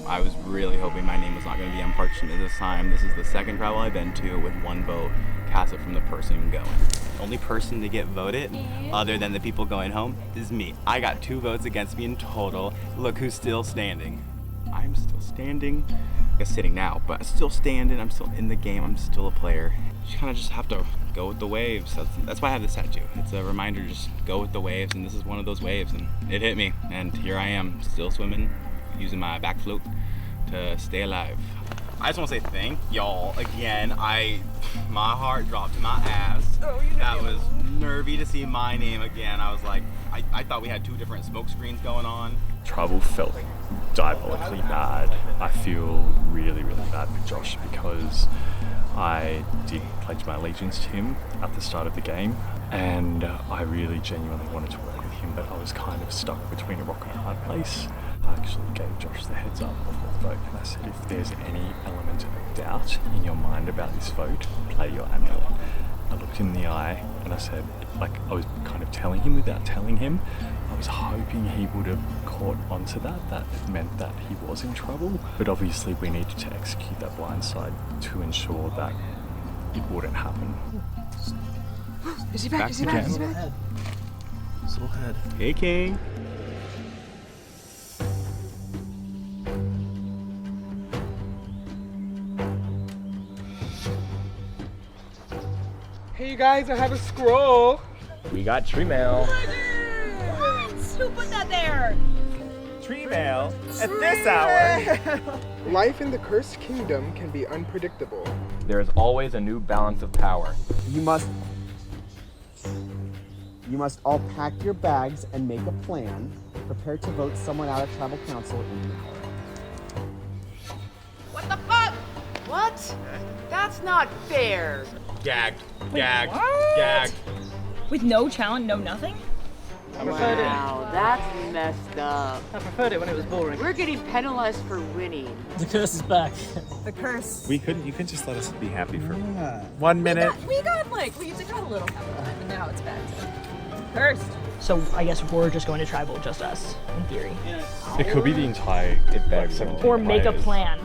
I was really hoping my name was not going to be unfortunate this time. This is the second travel I've been to with one vote cast it from the person going. The only person to get voted, other than the people going home, is me. I got 2 votes against me in total. Look who's still standing. I'm still standing. I guess sitting now, but I'm still standing. I'm still in the game. I'm still a player. You kind of just have to go with the waves. That's why I have this tattoo. It's a reminder to just go with the waves, and this is one of those waves, and it hit me. And here I am, still swimming, using my back float to stay alive. I just want to say thank y'all again. My heart dropped to my ass. That was nervy to see my name again. I was like, I thought we had 2 different smoke screens going on. Trouble felt diabolically bad. I feel really, really bad for Josh because I did pledge my allegiance to him at the start of the game, and I really genuinely wanted to work with him, but I was kind of stuck between a rock and a hard place. I actually gave Josh the heads up before the vote, and I said, if there's any element of doubt in your mind about this vote, play your amulet. I looked him in the eye and I said, like I was kind of telling him without telling him, I was hoping he would have caught onto that. That meant that he was in trouble, but obviously we needed to execute that blindside to ensure that it wouldn't happen. Is he back? Is he back? Is he back? Still ahead. Hey, King. Hey, you guys, I have a scroll. We got tree mail. What? Who put that there? Tree mail? At this hour? Life in the Cursed Kingdom can be unpredictable. There is always a new balance of power. You must all pack your bags and make a plan. Prepare to vote someone out of tribal council in an hour. What the fuck? What? That's not fair. Gagged. With no challenge, no nothing? Wow, that's messed up. I preferred it when it was boring. We're getting penalized for winning. The curse is back. The curse. You couldn't just let us be happy for 1 minute. We got a little and now it's bad. Cursed. So I guess we're just going to tribal, just us, in theory. It could be the entire like 17 Or make a players. plan.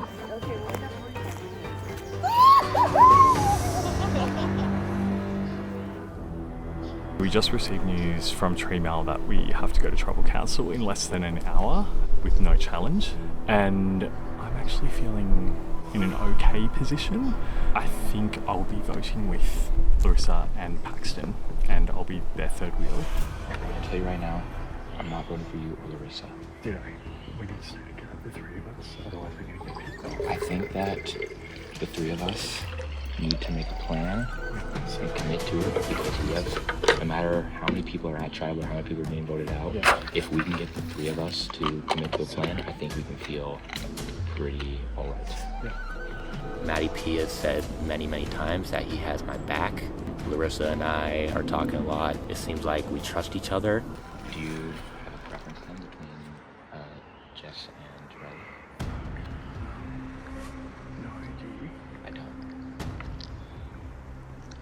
We just received news from Treemail that we have to go to Tribal Council in less than an hour with no challenge, and I'm actually feeling in an okay position. I think I'll be voting with Larissa and Paxton, and I'll be their third wheel. I'm going to tell you right now, I'm not voting for you or Larissa. We need to stay together, the 3 of us, otherwise we're going to get beat. I think that the 3 of us need to make a plan and commit to it, because we have, no matter how many people are at tribal or how many people are being voted out, if we can get the 3 of us to commit to a plan, I think we can feel pretty alright. Matty P has said many, many times that he has my back. Larissa and I are talking a lot. It seems like we trust each other. Do you have a preference then between Jess and Riley? No, do you? I don't.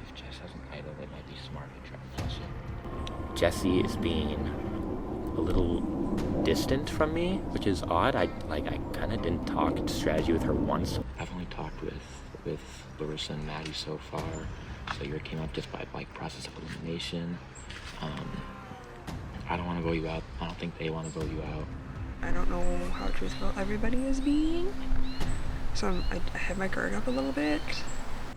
If Jess has an idol, it might be smart to try to flush it. Jesse is being a little distant from me, which is odd. I kind of didn't talk strategy with her once. I've only talked with Larissa and Maddie so far, so yours came up just by like process of elimination. I don't want to vote you out. I don't think they want to vote you out. I don't know how truthful everybody is being, so I have my guard up a little bit.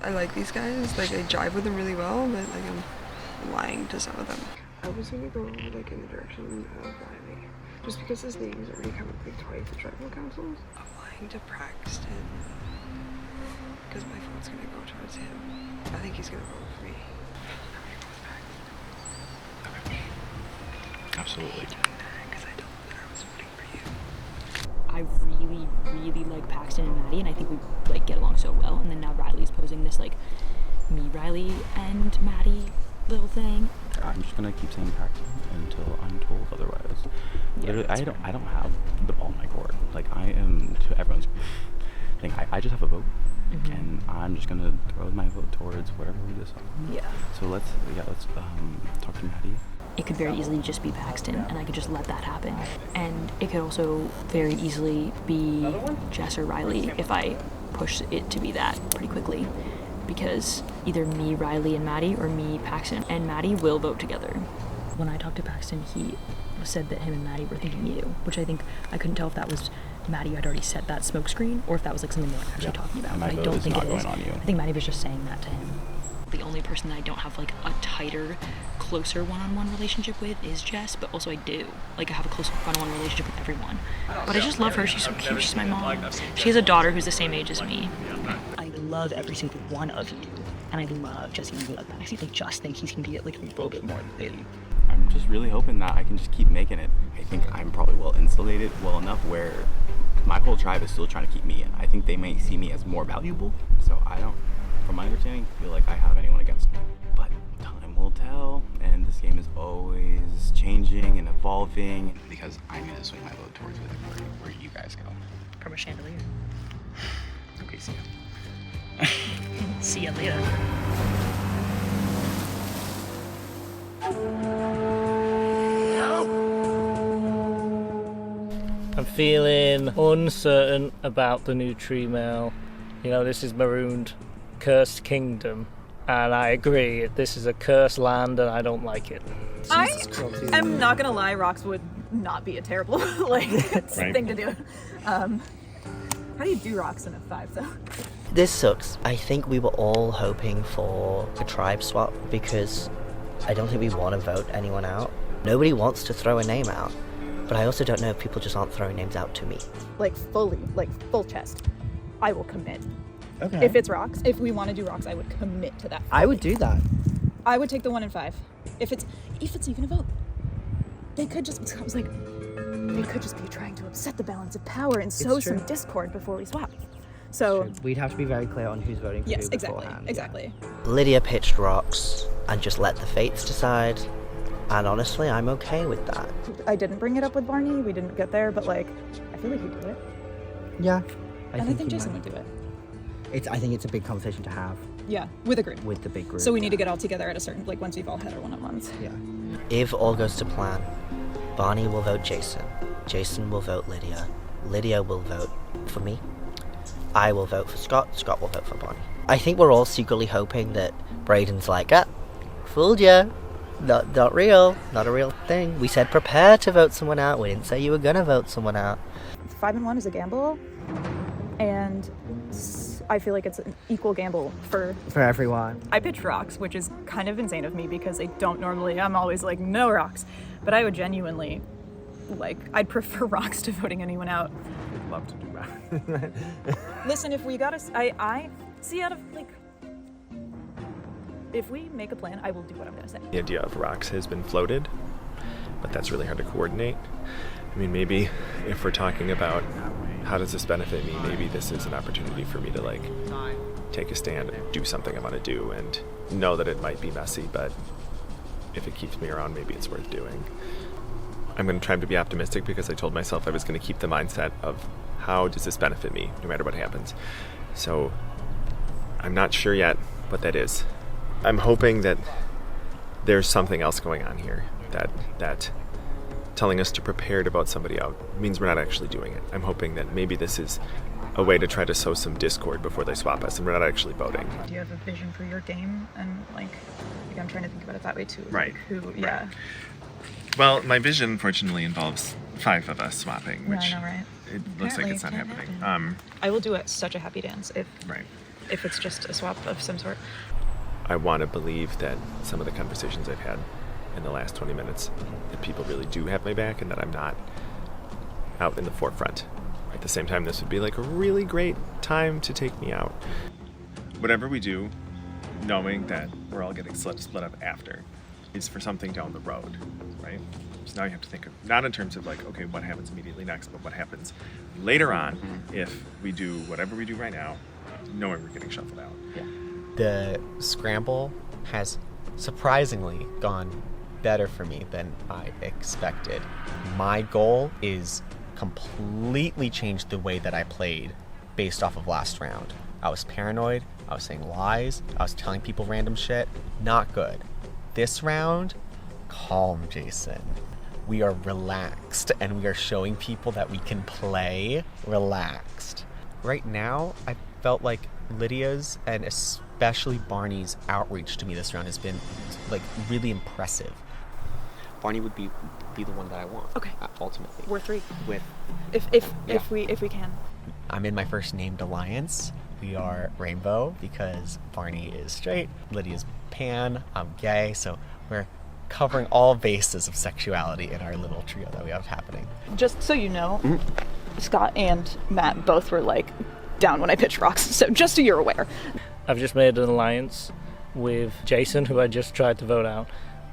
I like these guys, like I jive with them really well, but like I'm lying to some of them. I was gonna go like in the direction of Riley, just because his name has already come up like twice at tribal councils. I'm lying to Braxton, because my vote's gonna go towards him. I think he's gonna vote for me. Absolutely. Because I told him that I was voting for you. I really, really like Paxton and Maddie, and I think we like get along so well. And then now Riley's posing this like me, Riley, and Maddie little thing. I'm just gonna keep saying Paxton until I'm told otherwise. Literally, I don't have the ball in my court. Like I am, to everyone's thing, I just have a vote, and I'm just gonna throw my vote towards whatever we decide. Yeah. So let's talk to Maddie. it could very easily just be Paxton, and I could just let that happen. And it could also very easily be Jess or Riley if I push it to be that pretty quickly, because either me, Riley, and Maddie, or me, Paxton, and Maddie will vote together. When I talked to Paxton, he said that him and Maddie were thinking you, which I think I couldn't tell if that was Maddie had already set that smoke screen or if that was like something they were actually talking about. My I vote don't is think not it is. going on you. I think Maddie was just saying that to him. The only person that I don't have like a tighter, closer one-on-one relationship with is Jess, but also I do. Like I have a close one-on-one relationship with everyone. But I just love her. She's so cute. She's my mom. She has a daughter who's the same age as me. I love every single one of you. And I love Jesse and I actually just think he's gonna be like a little bit more than I'm just really hoping that I can just keep making it. I think I'm probably well insulated well enough where my whole tribe is still trying to keep me in. I think they may see me as more valuable, so I don't, from my understanding, feel like I have anyone against me. But time will tell, and this game is always changing and evolving. Because I knew to swing my vote towards where you guys go. from a chandelier. Okay, see ya. See ya later. I'm feeling uncertain about the new tree mail. You know, this is Marooned, Cursed Kingdom, and I agree, this is a cursed land and I don't like it. I'm not gonna lie, rocks would not be a terrible thing to do. How do you do rocks in a 5 though? This sucks. I think we were all hoping for a tribe swap because I don't think we want to vote anyone out. Nobody wants to throw a name out, but I also don't know if people just aren't throwing names out to me. Like fully, like full chest. I will commit. Okay. If it's rocks, if we want to do rocks, I would commit to that. I would do that. I would take the 1 and 5. If it's even a vote. They could just, I was like, they could just be trying to upset the balance of power and sow some discord before we swap. So we'd have to be very clear on who's voting for who beforehand. Exactly. Lydia pitched rocks and just let the fates decide. And honestly, I'm okay with that. I didn't bring it up with Barney. We didn't get there, but like, I feel like he'd do it. Yeah. I think Jason would do it. I think it's a big conversation to have. Yeah, with a group. With the big group. So we need to get all together at a certain, like once we've all had our one-on-ones. Yeah. If all goes to plan, Barney will vote Jason. Jason will vote Lydia. Lydia will vote for me. I will vote for Scott. Scott will vote for Barney. I think we're all secretly hoping that Braden's like, fooled ya. Not real. Not a real thing. We said prepare to vote someone out. We didn't say you were gonna vote someone out. 5 and 1 is a gamble, and I feel like it's an equal gamble for everyone. I pitched rocks, which is kind of insane of me because I don't normally, I'm always like, no rocks. But I would genuinely, I'd prefer rocks to voting anyone out. I'd love to do that. Listen, if we gotta, I see out of, if we make a plan, I will do what I'm gonna say. The idea of rocks has been floated, but that's really hard to coordinate. I mean, maybe if we're talking about how does this benefit me, maybe this is an opportunity for me to take a stand and do something I want to do and know that it might be messy, but if it keeps me around, maybe it's worth doing. I'm going to try to be optimistic because I told myself I was going to keep the mindset of how does this benefit me no matter what happens. So I'm not sure yet what that is. I'm hoping that there's something else going on here, that telling us to prepare to vote somebody out means we're not actually doing it. I'm hoping that maybe this is a way to try to sow some discord before they swap us and we're not actually voting. Do you have a vision for your game? And I'm trying to think about it that way too. Right. Yeah. Well, my vision unfortunately involves 5 of us swapping, which I know, right? It looks like it's not happening. I will do such a happy dance if it's just a swap of some sort. I want to believe that some of the conversations I've had in the last 20 minutes, that people really do have my back and that I'm not out in the forefront. At the same time, this would be a really great time to take me out. Whatever we do, knowing that we're all getting split up after, is for something down the road, right? So now you have to think of, not in terms of okay, what happens immediately next, but what happens later on if we do whatever we do right now, knowing we're getting shuffled out. Yeah. The Scramble has surprisingly gone better for me than I expected. My goal is completely change the way that I played based off of last round. I was paranoid, I was saying lies, I was telling people random shit. Not good. This round, calm, Jason. We are relaxed, and we are showing people that we can play relaxed. Right now, I felt like Lydia's and especially Barney's outreach to me this round has been like really impressive. Barney would be the one that I want. Okay. Ultimately. We're 3. With If we can. I'm in my first named alliance. We are rainbow because Barney is straight, Lydia's pan, I'm gay, so we're covering all bases of sexuality in our little trio that we have happening. Just so you know, Scott and Matt both were like down when I pitched rocks, so just so you're aware. I've just made an alliance with Jason, who I just tried to vote out,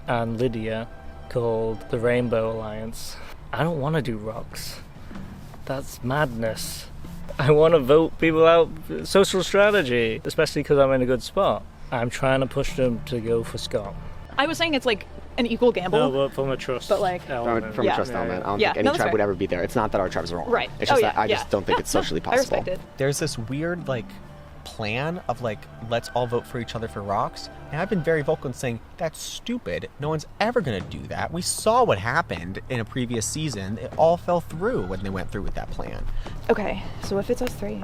and Lydia, called the Rainbow Alliance. I don't want to do rocks. That's madness. I want to vote people out. Social strategy, especially because I'm in a good spot. I'm trying to push them to go for Scott. I was saying it's like an equal gamble. No, but from a trust But like, element. From a trust element. I don't think any tribe would ever be there. It's not that our tribes are wrong. Right. It's just that I just don't think it's socially possible. I respect it. There's this weird like plan of like, let's all vote for each other for rocks. And I've been very vocal in saying, that's stupid. No one's ever going to do that. We saw what happened in a previous season. It all fell through when they went through with that plan. Okay, so if it's us 3,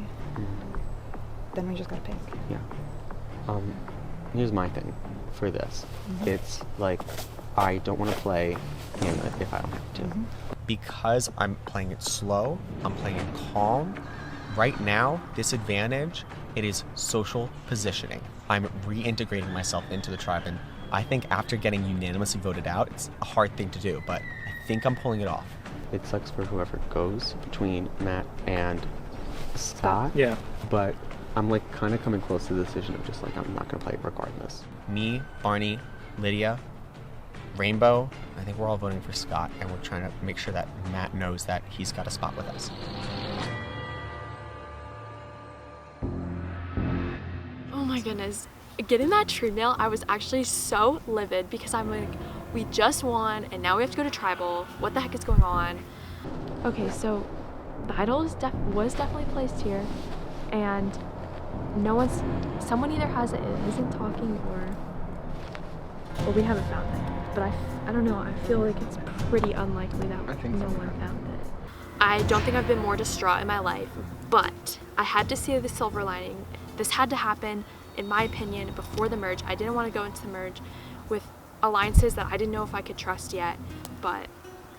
then we just gotta pick. Yeah. Here's my thing for this. It's like, I don't want to play Hamlet if I don't have to. Because I'm playing it slow, I'm playing it calm. Right now, disadvantage, it is social positioning. I'm reintegrating myself into the tribe, and I think after getting unanimously voted out, it's a hard thing to do, but I think I'm pulling it off. It sucks for whoever goes between Matt and Scott. Yeah. But I'm like kind of coming close to the decision of just like, I'm not going to play regardless. Me, Barney, Lydia, Rainbow, I think we're all voting for Scott, and we're trying to make sure that Matt knows that he's got a spot with us. Oh my goodness. Getting that tree mail, I was actually so livid because I'm like, we just won and now we have to go to tribal. What the heck is going on? Okay, so the idol was definitely placed here, and someone either has it and isn't talking, or we haven't found it. But I don't know, I feel like it's pretty unlikely that no one found it. I don't think I've been more distraught in my life, but I had to see the silver lining. This had to happen, in my opinion, before the merge. I didn't want to go into the merge with alliances that I didn't know if I could trust yet, but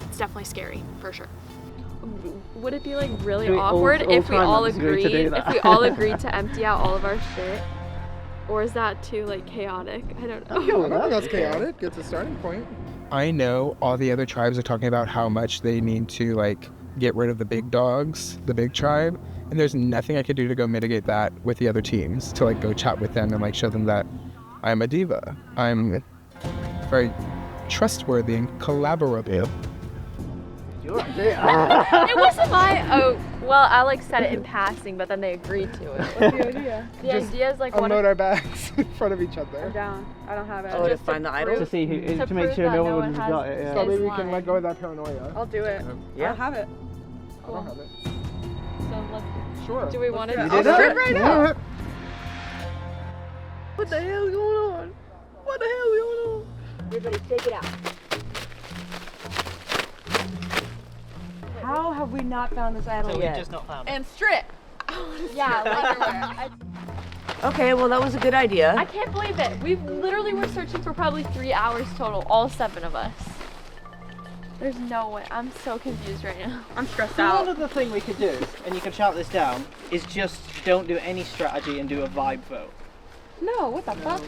it's definitely scary, for sure. Would it be like really awkward if we all agreed to empty out all of our shit? Or is that too like chaotic? I don't know. I think that's chaotic. It's a starting point. I know all the other tribes are talking about how much they need to like get rid of the big dogs, the big tribe, and there's nothing I could do to go mitigate that with the other teams, to like go chat with them and like show them that I'm a diva. I'm very trustworthy and collaborative. It wasn't well, I like said it in passing, but then they agreed to it. What's the idea? The idea is like unload our bags in front of each other. I'm down. I don't have it. Oh, to find the idol? To see who, to make sure no one has got it. Yeah. So maybe we can let go of that paranoia. I'll do it. Yeah. I'll have it. I don't have it. So let's. Sure. Do we want to? I'll do it right now. What the hell is going on? What the hell is going on? Everybody, take it out. How have we not found this idol yet? We've just not found it. And strip. Yeah, Okay, well that was a good idea. I can't believe it. We literally were searching for probably 3 hours total, all 7 of us. There's no way. I'm so confused right now. I'm stressed out. Another thing we could do, and you can shout this down, is just don't do any strategy and do a vibe vote. No, what the fuck?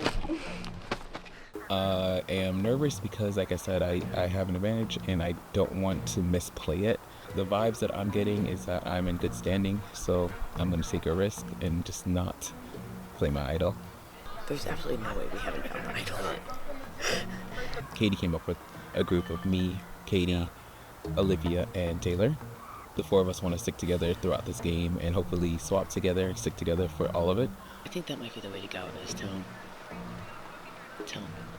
I am nervous because, like I said, I have an advantage and I don't want to misplay it. The vibes that I'm getting is that I'm in good standing, so I'm going to take a risk and just not play my idol. There's absolutely no way we haven't found the idol yet. Katie came up with a group of me, Katie, Olivia, and Taylor. The 4 of us want to stick together throughout this game and hopefully swap together, stick together for all of it. I think that might be the way to go, is tell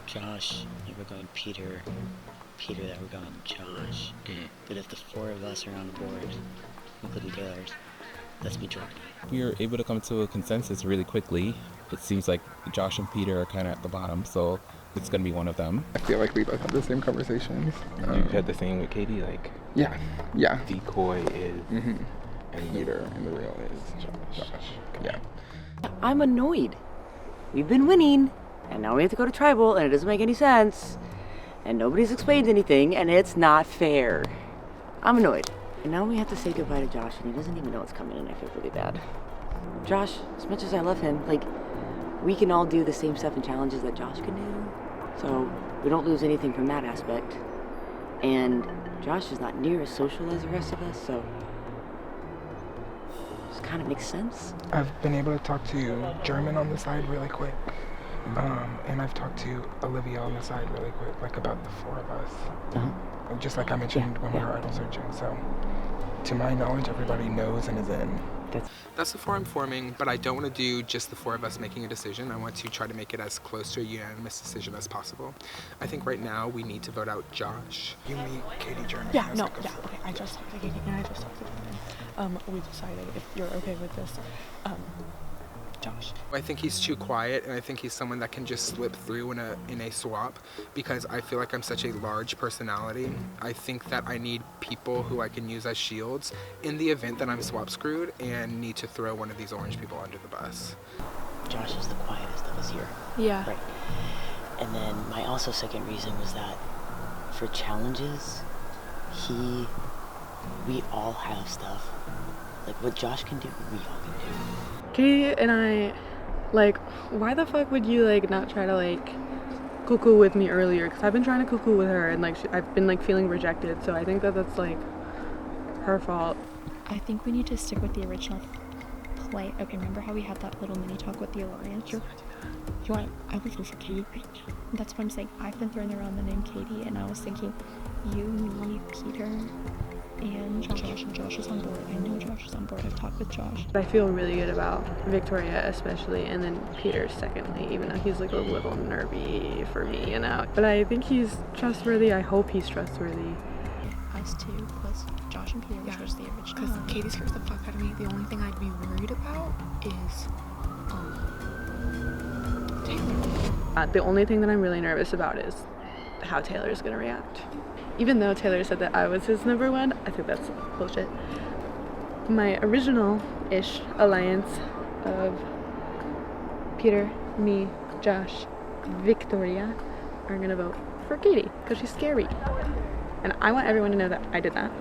Josh that we're going Peter that we're going Josh. But if the 4 of us are on the board, including Taylor's, that's majority. We were able to come to a consensus really quickly. It seems like Josh and Peter are kind of at the bottom, so it's going to be one of them. I feel like we both have the same conversations. You had the same with Katie, like Yeah. decoy is and Peter, and the real is Josh. Yeah. I'm annoyed. We've been winning, and now we have to go to tribal, and it doesn't make any sense. And nobody's explained anything, and it's not fair. I'm annoyed. And now we have to say goodbye to Josh, and he doesn't even know what's coming, and I feel really bad. Josh, as much as I love him, like, we can all do the same stuff and challenges that Josh can do. So we don't lose anything from that aspect. And Josh is not near as social as the rest of us, so it kind of makes sense. I've been able to talk to German on the side really quick. And I've talked to Olivia on the side really quick, like about the four of us. Just like I mentioned when we were idol searching. So, to my knowledge, everybody knows and is in. That's the four I'm forming, but I don't want to do just the four of us making a decision. I want to try to make it as close to a unanimous decision as possible. I think right now we need to vote out Josh. You meet Katie German. Okay, I just talked to Katie and I just talked to German. We decided, if you're okay with this, Josh. I think he's too quiet, and I think he's someone that can just slip through in a swap, because I feel like I'm such a large personality. I think that I need people who I can use as shields in the event that I'm swap screwed and need to throw one of these orange people under the bus. Josh is the quietest of us here. Yeah. Right. And then my also second reason was that for challenges, we all have stuff. Like what Josh can do, we all can do. Katie and I, like, why the fuck would you, like, not try to, like, cuckoo with me earlier? Because I've been trying to cuckoo with her, and, like, I've been, like, feeling rejected, so I think that that's, like, her fault. I think we need to stick with the original play. Okay, remember how we had that little mini talk with the Alliance? Sure. I would go for Katie right now. That's what I'm saying. I've been throwing around the name Katie, and I was thinking, you, me, Peter, and Josh. And Josh is on board. I know Josh is on board. I've talked with Josh. I feel really good about Victoria especially, and then Peter secondly, even though he's like a little nervy for me, you know. But I think he's trustworthy. I hope he's trustworthy. Us two plus Josh and Peter, which was the original. Because Katie scares the fuck out of me. The only thing I'd be worried about is Taylor. The only thing that I'm really nervous about is how Taylor's gonna react. Even though Taylor said that I was his number one, I think that's bullshit. My original-ish alliance of Peter, me, Josh, Victoria are gonna vote for Katie because she's scary. And I want everyone to know that I did that.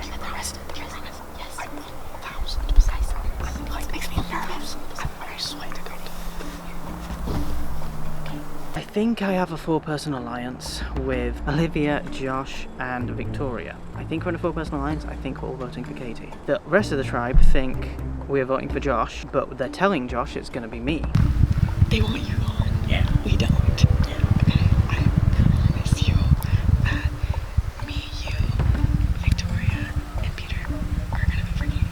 And then the rest of the yes. I 1,000%. Like, makes me nervous. I'm very sweaty to go to. I think I have a four-person alliance with Olivia, Josh, and Victoria. I think we're in a four-person alliance. I think we're all voting for Katie. The rest of the tribe think we're voting for Josh, but they're telling Josh it's going to be me. They want you on. Yeah. We don't. Yeah. Okay. I promise you that me, you, Victoria, and Peter are gonna vote for Katie.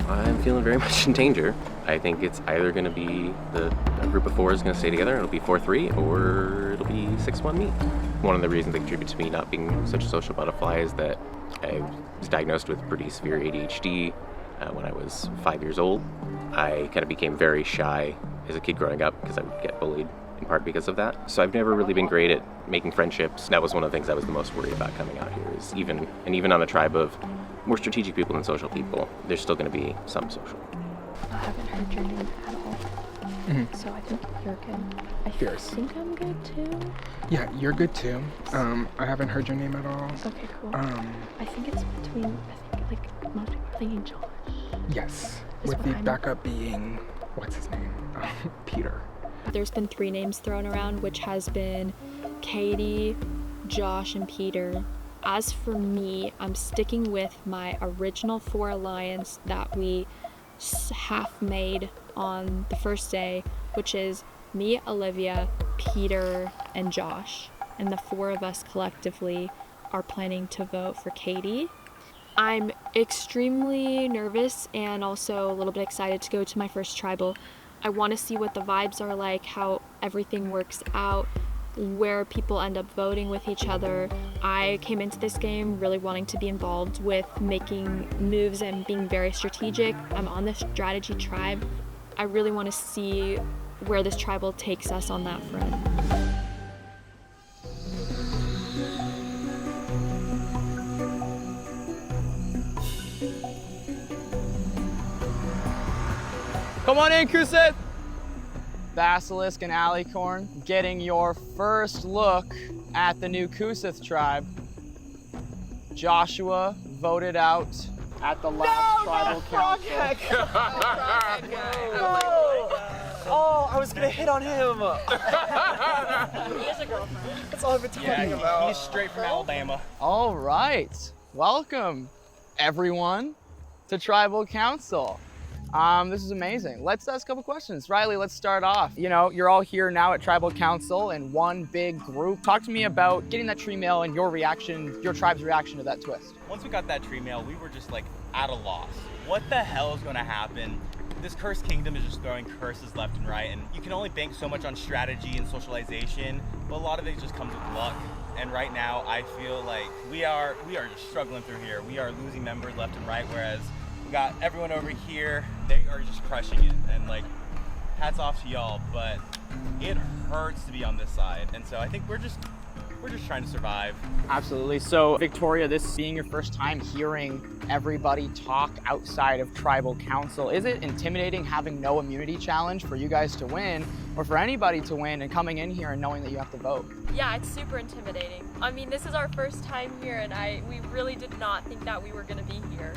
I'm feeling very much in danger. I think it's either going to be a group of four is going to stay together, it'll be 4-3, or it'll be 6-1 me. One of the reasons that contributes to me not being such a social butterfly is that I was diagnosed with pretty severe ADHD when I was 5 years old. I kind of became very shy as a kid growing up because I would get bullied in part because of that. So I've never really been great at making friendships. That was one of the things I was the most worried about coming out here is even on a tribe of more strategic people than social people, there's still going to be some social. I haven't heard your name at all. So I think you're good. I think I'm good too. Yeah, you're good too. I haven't heard your name at all. Okay, cool. I think it's between, like, most people are thinking Josh. Yes, with the backup being, what's his name? Peter. There's been 3 names thrown around, which has been Katie, Josh, and Peter. As for me, I'm sticking with my original 4 alliance that we half made on the first day, which is me, Olivia, Peter, and Josh. And the 4 of us collectively are planning to vote for Katie. I'm extremely nervous and also a little bit excited to go to my first tribal. I want to see what the vibes are like, how everything works out, where people end up voting with each other. I came into this game really wanting to be involved with making moves and being very strategic. I'm on the strategy tribe. I really want to see where this tribal takes us on that front. Come on in, Kusith! Basilisk and Alicorn getting your first look at the new Kusith tribe. Joshua voted out at the last tribal council. Oh, I was gonna hit on him. He has a girlfriend. That's all I've been talking about. He's straight from Alabama. All right, welcome everyone to Tribal Council. This is amazing. Let's ask a couple questions. Riley, let's start off. You know, you're all here now at Tribal Council in one big group. Talk to me about getting that tree mail and your reaction, your tribe's reaction to that twist. Once we got that tree mail, we were just like at a loss. What the hell is gonna happen? This cursed kingdom is just throwing curses left and right, and you can only bank so much on strategy and socialization, but a lot of it just comes with luck. And right now, I feel like we are just struggling through here. We are losing members left and right, whereas we got everyone over here, they are just crushing it. And like, hats off to y'all, but it hurts to be on this side. And so I think we're just trying to survive. Absolutely. So Victoria, this being your first time hearing everybody talk outside of Tribal Council, is it intimidating having no immunity challenge for you guys to win, or for anybody to win and coming in here and knowing that you have to vote? Yeah, it's super intimidating. I mean, this is our first time here, and we really did not think that we were gonna be here.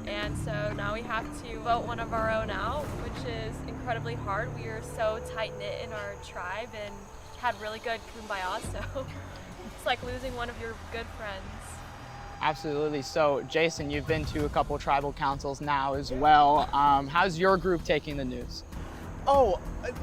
And so now we have to vote one of our own out, which is incredibly hard. We are so tight-knit in our tribe and had really good kumbaya, so it's like losing one of your good friends. Absolutely. So Jason, you've been to a couple tribal councils now as well. How's your group taking the news? Oh,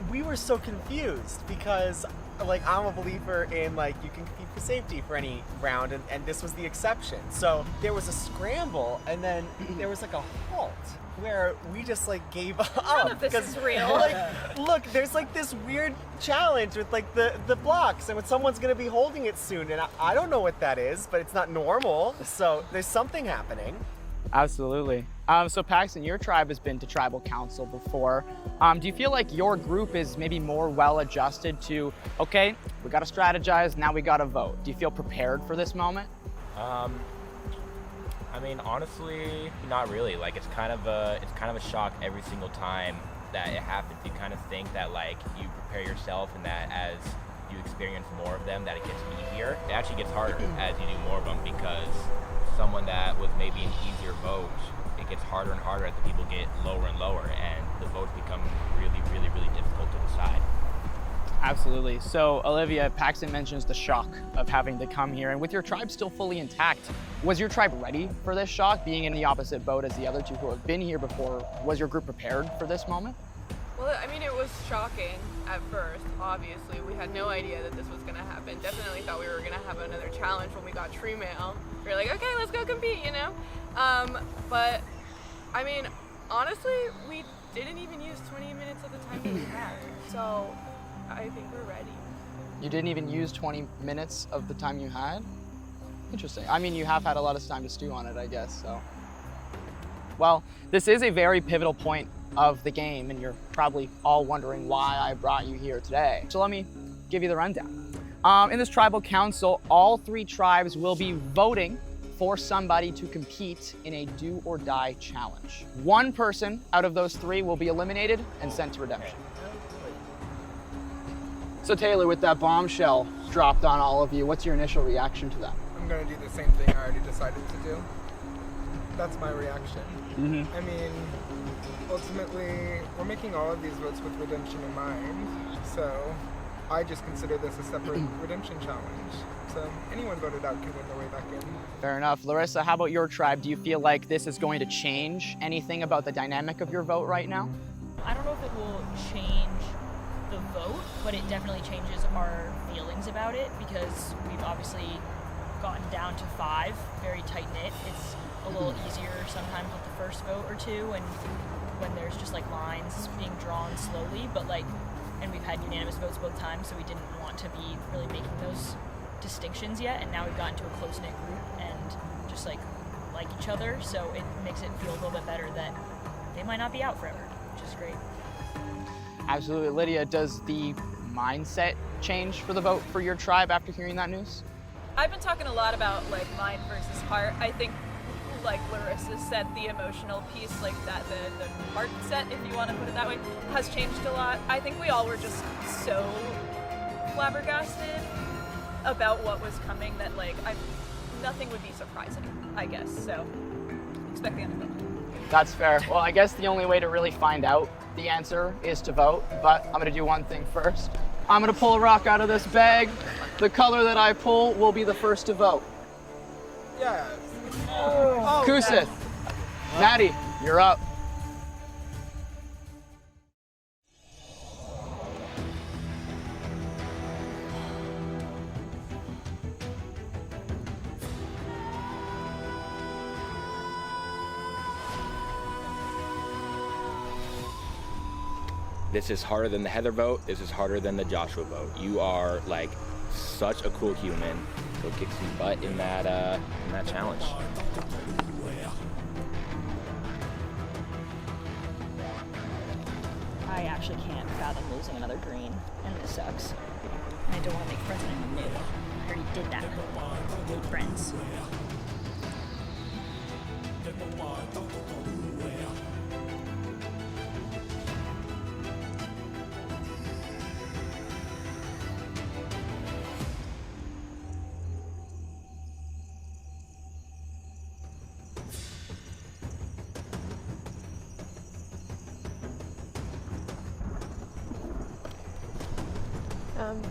we were so confused because like I'm a believer in like you can compete for safety for any round, and this was the exception. So there was a scramble, and then there was like a halt where we just like gave up. None of this is real. Like, look, there's like this weird challenge with like the blocks, and when someone's gonna be holding it soon, and I don't know what that is, but it's not normal. So there's something happening. Absolutely. So Paxton, your tribe has been to Tribal Council before. Do you feel like your group is maybe more well adjusted to, okay, we gotta strategize, now we gotta vote? Do you feel prepared for this moment? I mean, honestly, not really. Like, it's kind of a shock every single time that it happens. You kind of think that like you prepare yourself, and that as you experience more of them, that it gets easier. It actually gets harder as you do more of them, because someone that was maybe an easier vote, it gets harder and harder as the people get lower and lower, and the votes become really, really, really difficult to decide. Absolutely. So Olivia, Paxton mentions the shock of having to come here, and with your tribe still fully intact, was your tribe ready for this shock, being in the opposite boat as the other two who have been here before? Was your group prepared for this moment? Well, I mean, it was shocking at first, obviously. We had no idea that this was gonna happen. Definitely thought we were gonna have another challenge when we got tree mail. We were like, okay, let's go compete, you know? But, I mean, honestly, we didn't even use 20 minutes of the time that we had. So, I think we're ready. You didn't even use 20 minutes of the time you had? Interesting. I mean, you have had a lot of time to stew on it, I guess, so. Well, this is a very pivotal point of the game, and you're probably all wondering why I brought you here today. So let me give you the rundown. In this tribal council, all three tribes will be voting for somebody to compete in a do or die challenge. One person out of those three will be eliminated and sent to redemption. So Taylor, with that bombshell dropped on all of you, what's your initial reaction to that? I'm gonna do the same thing I already decided to do. That's my reaction. Mm-hmm. I mean, ultimately, we're making all of these votes with redemption in mind, so I just consider this a separate redemption challenge. So anyone voted out can win their way back in. Fair enough. Larissa, how about your tribe? Do you feel like this is going to change anything about the dynamic of your vote right now? I don't know if it will change the vote, but it definitely changes our feelings about it, because we've obviously gotten down to 5, very tight-knit. It's a little easier sometimes with the first vote or two, and when there's just like lines being drawn slowly, but like, and we've had unanimous votes both times, so we didn't want to be really making those distinctions yet, and now we've gotten to a close-knit group and just like each other, so it makes it feel a little bit better that they might not be out forever, which is great. Absolutely. Lydia, does the mindset change for the vote for your tribe after hearing that news? I've been talking a lot about like mind versus heart. I think, like Larissa said, the emotional piece, like that, the heart set, if you want to put it that way, has changed a lot. I think we all were just so flabbergasted about what was coming that like nothing would be surprising, I guess. So expect the undervote. That's fair. Well, I guess the only way to really find out the answer is to vote, but I'm gonna do one thing first. I'm gonna pull a rock out of this bag. The color that I pull will be the first to vote. Yeah. Kusith, Maddie, you're up. This is harder than the Heather vote. This is harder than the Joshua vote. You are like such a cool human. Go kick some butt in that challenge. I actually can't fathom losing another green, and this sucks. I don't want to make friends with anyone new. I already did that. Made friends.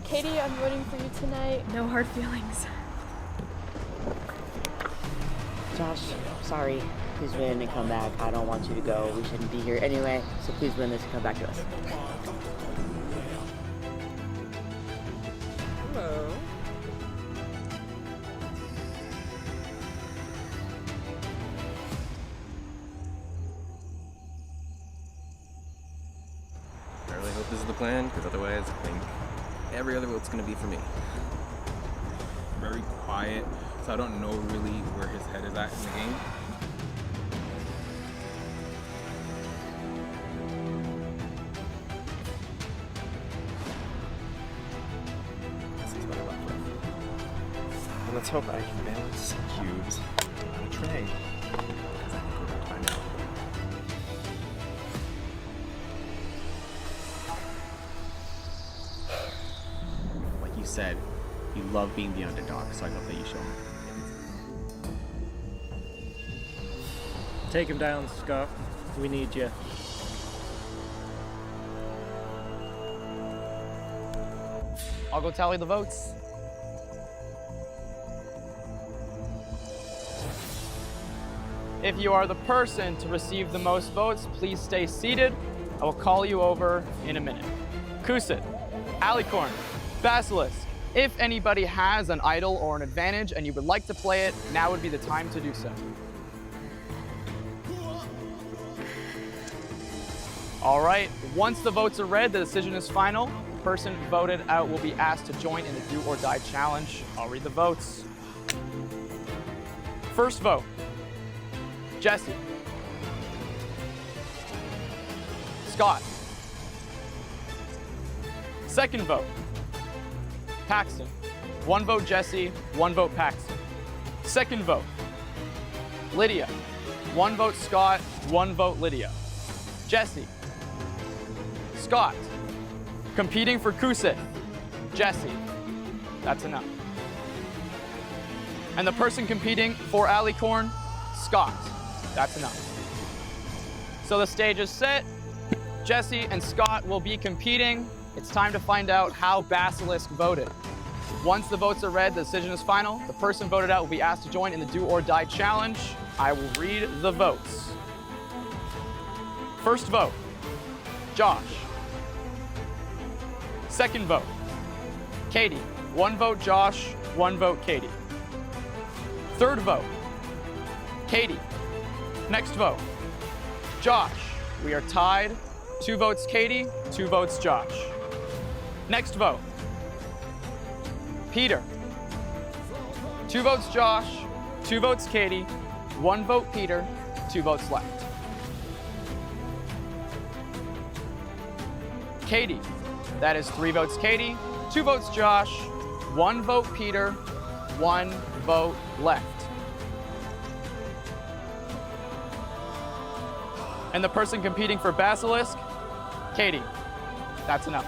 Katie, I'm voting for you tonight. No hard feelings. Josh, sorry. Please win and come back. I don't want you to go. We shouldn't be here anyway, so please win this and come back to us. Hello. I really hope this is the plan, because otherwise I think every other vote's going to be for me. Very quiet, so I don't know really where his head is at in the game. This is what I left with. And let's hope I can balance cubes on a tray, because I think we're going to find out. Like you said, you love being the underdog, so I hope that you show me. Take him down, Scott. We need you. I'll go tally the votes. If you are the person to receive the most votes, please stay seated. I will call you over in a minute. Kusith, Alicorn, Basilisk. If anybody has an idol or an advantage and you would like to play it, now would be the time to do so. All right, once the votes are read, the decision is final. The person voted out will be asked to join in the do or die challenge. I'll read the votes. First vote, Jesse. Scott. Second vote, Paxton. 1 vote Jesse, 1 vote Paxton. Second vote, Lydia. 1 vote Scott, 1 vote Lydia. Jesse. Scott. Competing for Kusith, Jesse. That's enough. And the person competing for Alicorn, Scott. That's enough. So the stage is set. Jesse and Scott will be competing. It's time to find out how Basilisk voted. Once the votes are read, the decision is final. The person voted out will be asked to join in the do or die challenge. I will read the votes. First vote, Josh. Second vote, Katie. 1 vote Josh, 1 vote Katie. Third vote, Katie. Next vote, Josh. We are tied. 2 votes Katie, 2 votes Josh. Next vote, Peter. 2 votes Josh, 2 votes Katie, 1 vote Peter, 2 votes left. Katie. That is 3 votes Katie, 2 votes Josh, 1 vote Peter, 1 vote left. And the person competing for Basilisk, Katie. That's enough.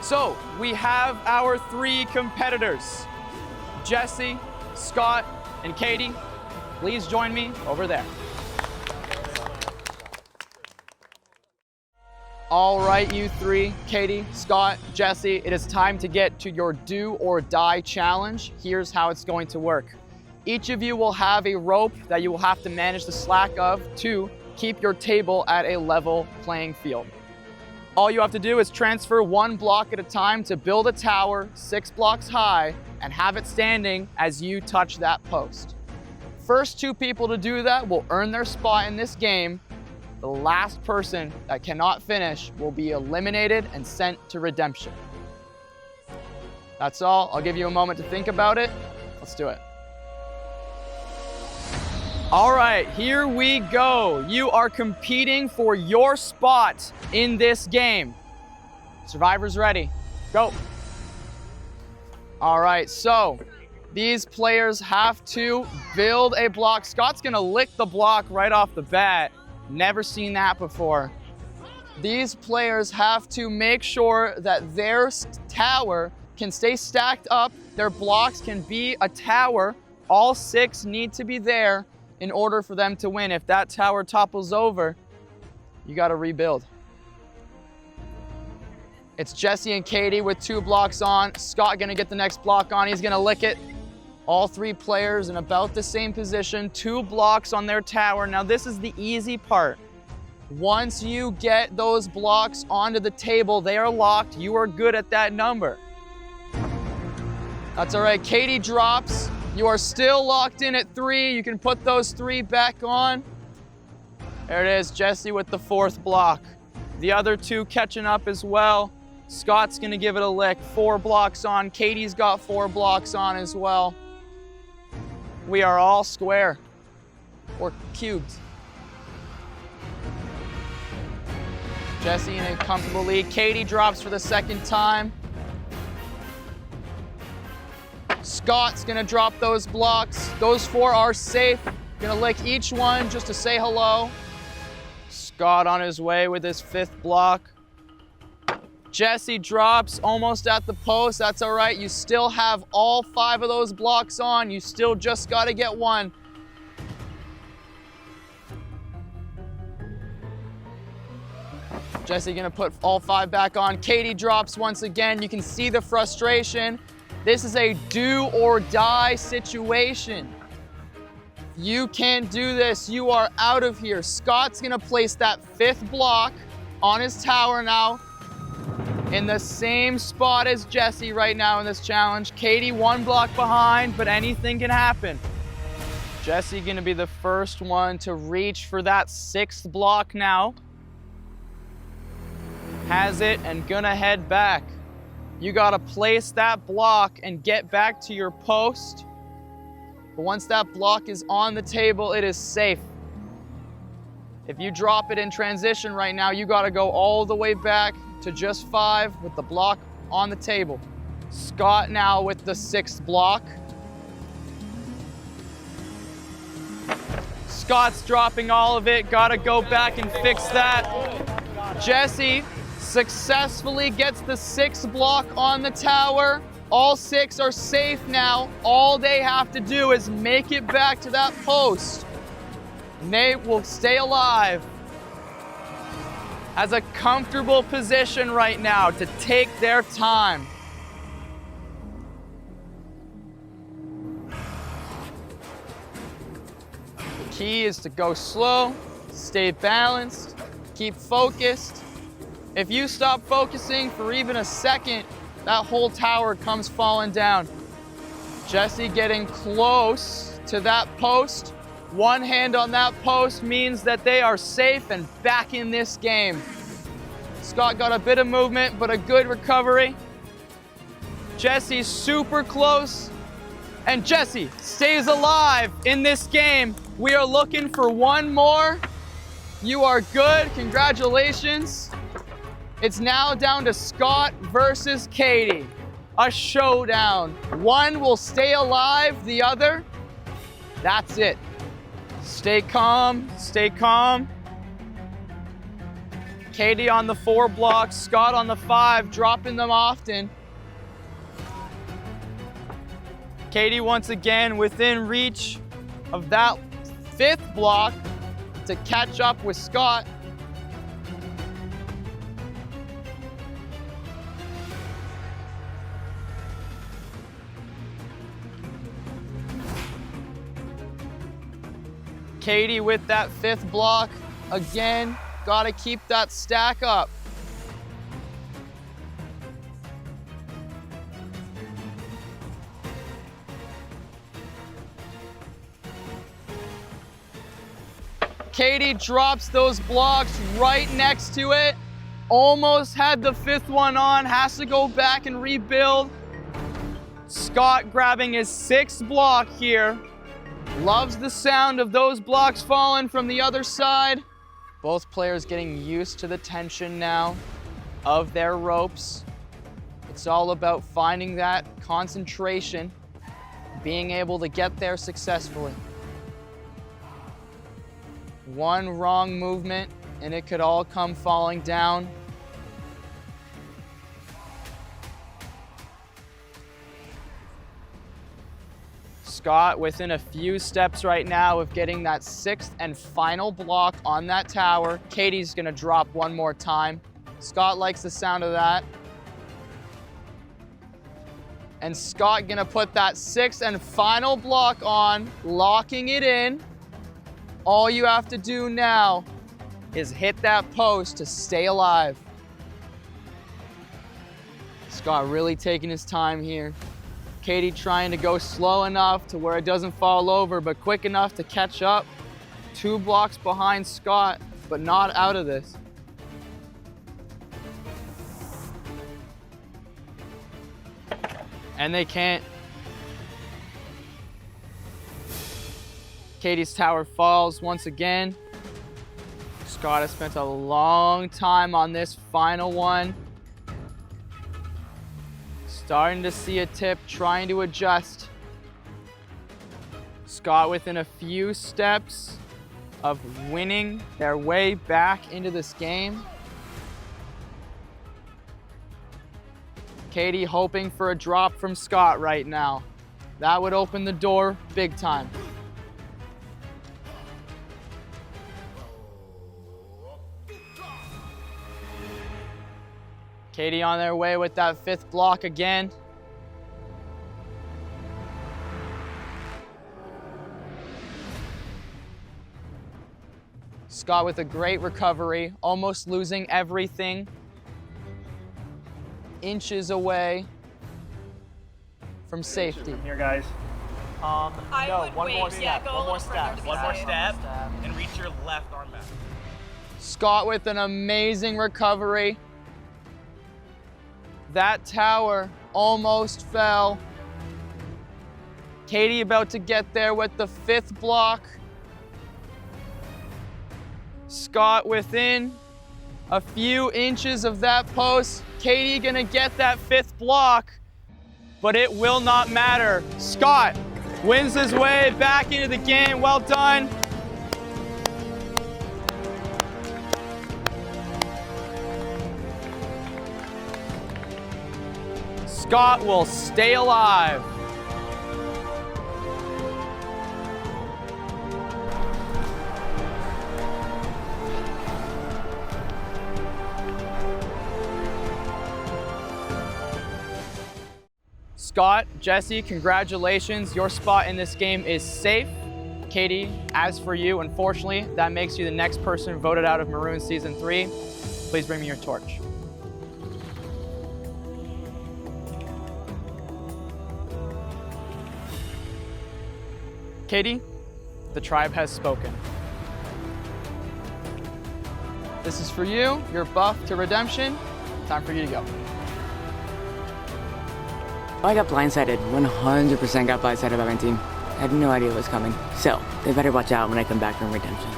So we have our 3 competitors, Jesse, Scott, and Katie. Please join me over there. All right, you 3, Katie, Scott, Jesse, it is time to get to your do or die challenge. Here's how it's going to work. Each of you will have a rope that you will have to manage the slack of to keep your table at a level playing field. All you have to do is transfer 1 block at a time to build a tower 6 blocks high and have it standing as you touch that post. First 2 people to do that will earn their spot in this game. The last person that cannot finish will be eliminated and sent to redemption. That's all. I'll give you a moment to think about it. Let's do it. All right, here we go. You are competing for your spot in this game. Survivors ready? Go. All right, so these players have to build a block. Scott's gonna lick the block right off the bat. Never seen that before. These players have to make sure that their tower can stay stacked up. Their blocks can be a tower. All 6 need to be there in order for them to win. If that tower topples over, you gotta rebuild. It's Jesse and Katie with 2 blocks on. Scott gonna get the next block on. He's gonna lick it. All 3 players in about the same position, 2 blocks on their tower. Now this is the easy part. Once you get those blocks onto the table, they are locked. You are good at that number. That's all right. Katie drops. You are still locked in at 3. You can put those 3 back on. There it is, Jesse with the 4th block. The other 2 catching up as well. Scott's gonna give it a lick. 4 blocks on. Katie's got 4 blocks on as well. We are all square or cubed. Jesse in a comfortable lead. Katie drops for the 2nd time. Scott's gonna drop those blocks. Those 4 are safe. Gonna lick each one just to say hello. Scott on his way with his 5th block. Jesse drops almost at the post. That's all right. You still have all 5 of those blocks on. You still just gotta get 1. Jesse gonna put all 5 back on. Katie drops once again. You can see the frustration. This is a do or die situation. You can't do this. You are out of here. Scott's gonna place that 5th block on his tower now in the same spot as Jesse right now in this challenge. Katie 1 block behind, but anything can happen. Jesse gonna be the first one to reach for that 6th block now. Has it and gonna head back. You gotta place that block and get back to your post. But once that block is on the table, it is safe. If you drop it in transition right now, you gotta go all the way back to just 5 with the block on the table. Scott now with the 6th block. Scott's dropping all of it. Gotta go back and fix that. Jesse successfully gets the 6th block on the tower. All 6 are safe now. All they have to do is make it back to that post. Nate will stay alive. Has a comfortable position right now to take their time. The key is to go slow, stay balanced, keep focused. If you stop focusing for even a second, that whole tower comes falling down. Jesse getting close to that post. 1 hand on that post means that they are safe and back in this game. Scott got a bit of movement, but a good recovery. Jesse's super close, and Jesse stays alive in this game. We are looking for 1 more. You are good. Congratulations. It's now down to Scott versus Katie. A showdown. One will stay alive, the other, that's it. Stay calm, stay calm. Katie on the 4 blocks, Scott on the 5, dropping them often. Katie once again within reach of that 5th block to catch up with Scott. Katie with that 5th block. Again, gotta keep that stack up. Katie drops those blocks right next to it. Almost had the 5th one on, has to go back and rebuild. Scott grabbing his 6th block here. Loves the sound of those blocks falling from the other side. Both players getting used to the tension now of their ropes. It's all about finding that concentration, being able to get there successfully. One wrong movement and it could all come falling down. Scott within a few steps right now of getting that 6th and final block on that tower. Katie's gonna drop one more time. Scott likes the sound of that. And Scott gonna put that 6th and final block on, locking it in. All you have to do now is hit that post to stay alive. Scott really taking his time here. Katie trying to go slow enough to where it doesn't fall over, but quick enough to catch up. 2 blocks behind Scott, but not out of this. And they can't. Katie's tower falls once again. Scott has spent a long time on this final one. Starting to see a tip, trying to adjust. Scott within a few steps of winning their way back into this game. Katie hoping for a drop from Scott right now. That would open the door big time. Katie on their way with that 5th block again. Scott with a great recovery, almost losing everything. Inches away from safety. Here, guys. No, one more step. One more step. One more step and reach your left arm back. Scott with an amazing recovery. That tower almost fell. Katie about to get there with the 5th block. Scott within a few inches of that post. Katie gonna get that 5th block, but it will not matter. Scott wins his way back into the game. Well done. Scott will stay alive. Scott, Jesse, congratulations. Your spot in this game is safe. Katie, as for you, unfortunately, that makes you the next person voted out of Marooned Season 3. Please bring me your torch. Katie, the tribe has spoken. This is for you, your buff to redemption. Time for you to go. I got blindsided, 100% got blindsided by my team. I had no idea what was coming. So, they better watch out when I come back from redemption.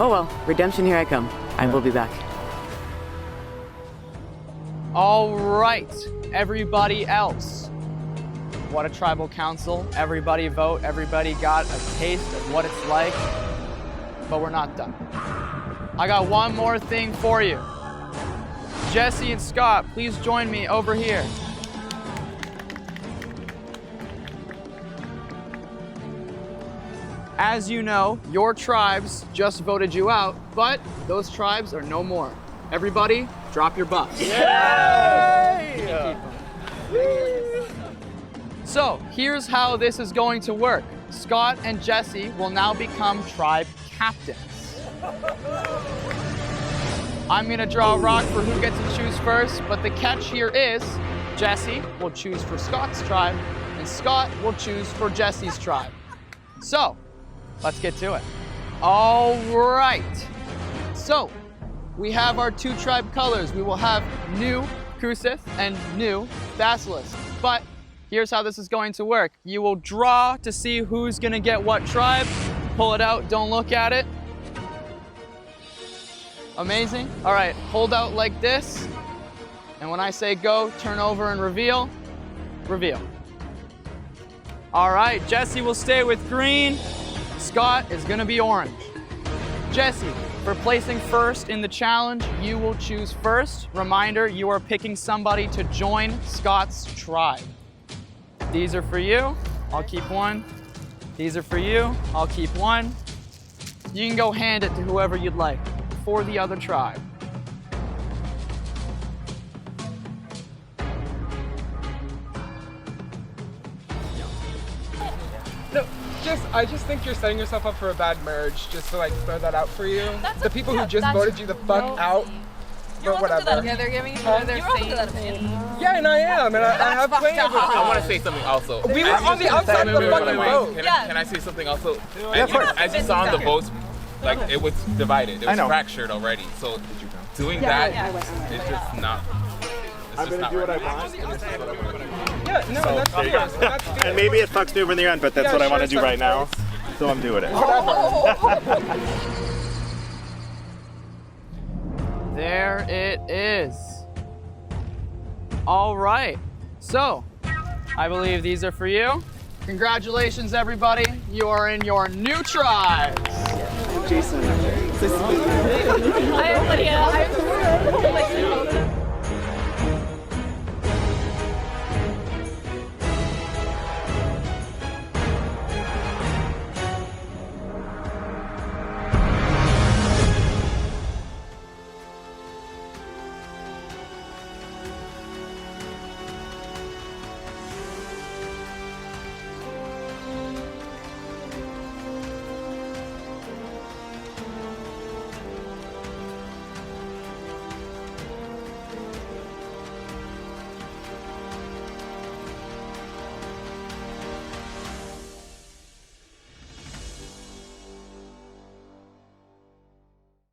Oh well, redemption, here I come. I will be back. All right, everybody else. What a tribal council. Everybody vote. Everybody got a taste of what it's like. But we're not done. I got one more thing for you. Jesse and Scott, please join me over here. As you know, your tribes just voted you out, but those tribes are no more. Everybody, drop your buffs. Yay! So, here's how this is going to work. Scott and Jesse will now become tribe captains. I'm gonna draw a rock for who gets to choose first, but the catch here is Jesse will choose for Scott's tribe, and Scott will choose for Jesse's tribe. So, let's get to it. All right. So, we have our two tribe colors. We will have new Kusith and new Basilisk. But here's how this is going to work. You will draw to see who's gonna get what tribe. Pull it out, don't look at it. Amazing. All right, hold out like this. And when I say go, turn over and reveal. Reveal. All right, Jesse will stay with green. Scott is gonna be orange. Jesse, for placing first in the challenge, you will choose first. Reminder, you are picking somebody to join Scott's tribe. These are for you, I'll keep one. These are for you, I'll keep one. You can go hand it to whoever you'd like for the other tribe. No, I just think you're setting yourself up for a bad marriage, just to like throw that out for you. The people who just voted you the fuck out, but whatever. Yeah, they're giving each other their same. Yeah, and I am, and I have plenty of it. I want to say something also. We were on the outside of the fucking vote. Can I say something also? Yeah, of course. As you saw in the votes, like it was divided. It was fractured already. So doing that is just not. I'm gonna do what I want. Yeah, no, So, that's there you go. And maybe it fucks me over in the end, but that's what I want to do right now. So I'm doing it. There it is. All right. So, I believe these are for you. Congratulations, everybody. You are in your new tribe. Jason. I am Lydia.